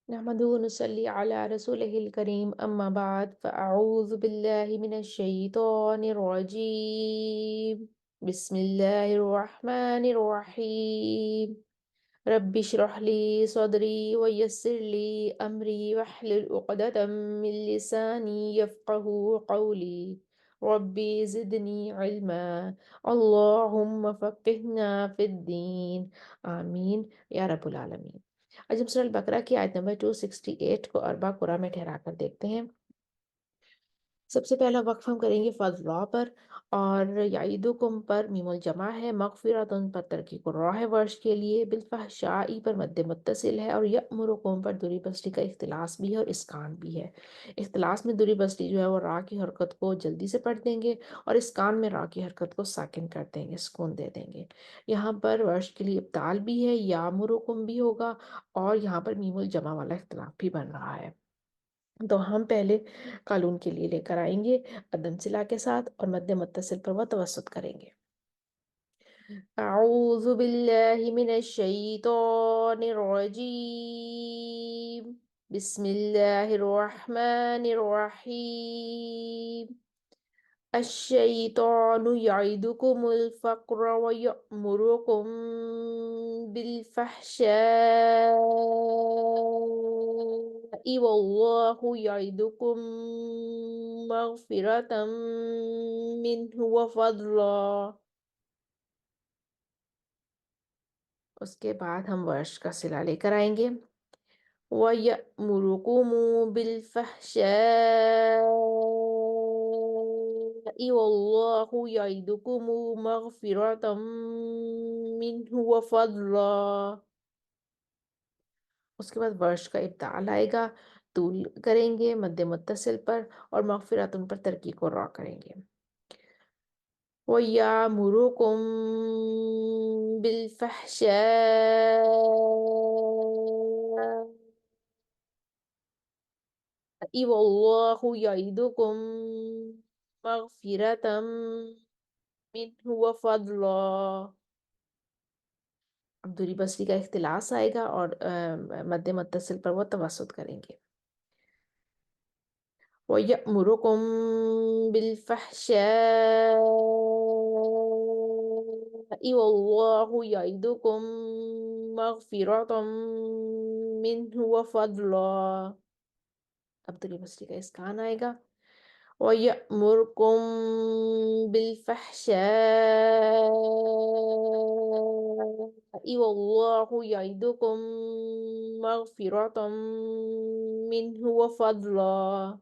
نحمده ونصلي على رسوله الكريم أما بعد فأعوذ بالله من الشيطان الرجيم. بسم الله الرحمن الرحيم. رب اشرح لي صدري ويسر لي أمري واحلل عقدة من لساني يفقه قولي. ربي زدني علما. اللهم فقهنا في الدين. آمين या रब्बुल आलमीन। आज हम सूरह बकरा की आयत नंबर 268 को अरबा कुरान में ठहरा कर देखते हैं। सबसे पहला वक्फ हम करेंगे फज़ला पर, और याइदुकुम पर मीमुल जमा है, मग़फ़िरतुन पर तरकीब रॉ है वर्ष के लिए, बिलफ़हशाई पर मद्दे मुत्तसिल है, और यअमुरुकुम पर दुरी बस्ती का इख्तिलास भी है और इस्कान भी है। इख्तिलास में दुरी बस्ती जो है वो रा की हरकत को जल्दी से पढ़ देंगे, और इस्कान में रा की हरकत को साकिन कर देंगे, सुकून दे देंगे। यहाँ पर वर्ष के लिए इब्ताल भी है, यामुरुकुम भी होगा, और यहाँ पर मीमुल जमा वाला इख्तिलाफ भी बन रहा है। तो हम पहले कानून के लिए लेकर आएंगे अदम सिला के साथ, और मद्दे मुत्तसिल पर वह तवस्सुत करेंगे। अऊज़ु बिल्लाहि मिनश शैतानिर रजीम। बिस्मिल्लाहिर रहमानिर रहीम। الشيطان يعدكم الفقر ويأمركم بالفحشاء والله يعدكم مغفرة منه وفضلا। उसके बाद हम वर्ष का सिला लेकर आएंगे। ويأمركم بالفحشاء والله يعدكم مغفرة منه وفضلا। उसके बाद वर्ष का इब्ताल आएगा, तूल करेंगे मद्दे मुत्तसिल पर, और मगफिरत उन पर तरकी को रॉ करेंगे। ويأمركم بالفحشاء والله يعدكم مغفرة منه وفضلا। अब दूरी बसरी का इख्तिलास आएगा, और मद्दे मुत्तसिल पर वो तवस्सुत करेंगे। ويأمركم بالفحشاء والله يعدكم مغفرة منه وفضلا। अब दूरी बसरी का इसकान आएगा। ويأمركم بالفحشاء والله يعدكم مغفرة منه وفضلا।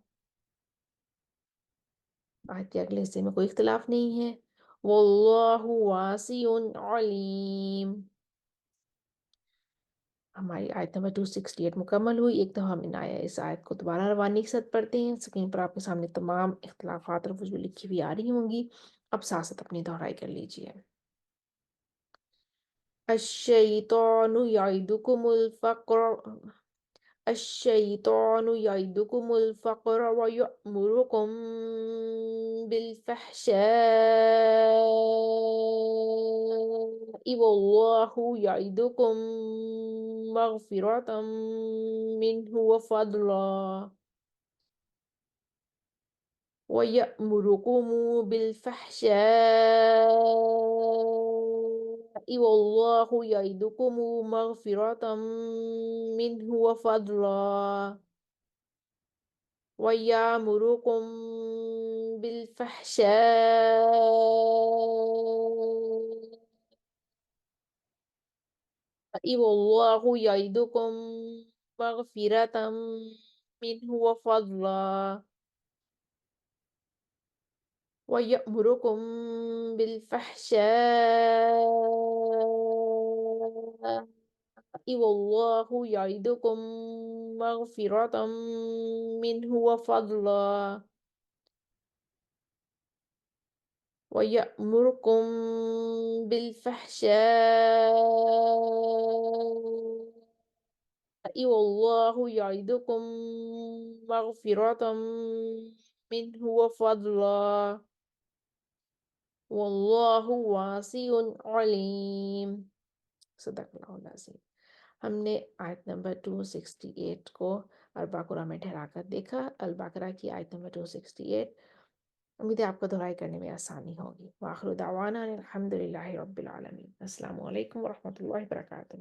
आयत के अगले हिस्से में कोई इख्तिलाफ नहीं है। वल्लाहु वासिउन अलीम। हमारी आयत नंबर 268 मुकम्मल हुई। एक दफ़ा हम इस आयत को दोबारा रवानी के साथ पढ़ते हैं। स्क्रीन पर आपके सामने तमाम इख्तिलाफात और वजूह लिखी हुई आ रही होंगी। अब साथ साथ अपनी दोहराई कर लीजिए। अश्शैतानु याइदुकुमुल फ़क्र الشيطان يعدكم الفقر ويأمركم بالفحشاء والله يعدكم مغفرة منه وفضلا ويأمركم بالفحشاء والله يعدكم مغفرة منه وفضلا ويأمركم بالفحشاء والله يعدكم مغفرة منه وفضلا ويأمركم بالفحشاء والله يعدكم مغفرة منه وفضلا ويأمركم بالفحشاء والله يعدكم مغفرة منه وفضلا والله واسع عليم। صدق اللہ العظیم۔ ہم نے آیت نمبر 268 کو البقرہ میں ٹھہرا کر دیکھا، البقرہ کی آیت نمبر 268۔ امید ہے آپ کو دہرائی کرنے میں آسانی ہوگی۔ وآخر دعوانا الحمد للہ رب العالمین۔ السلام علیکم ورحمۃ اللہ وبرکاتہ۔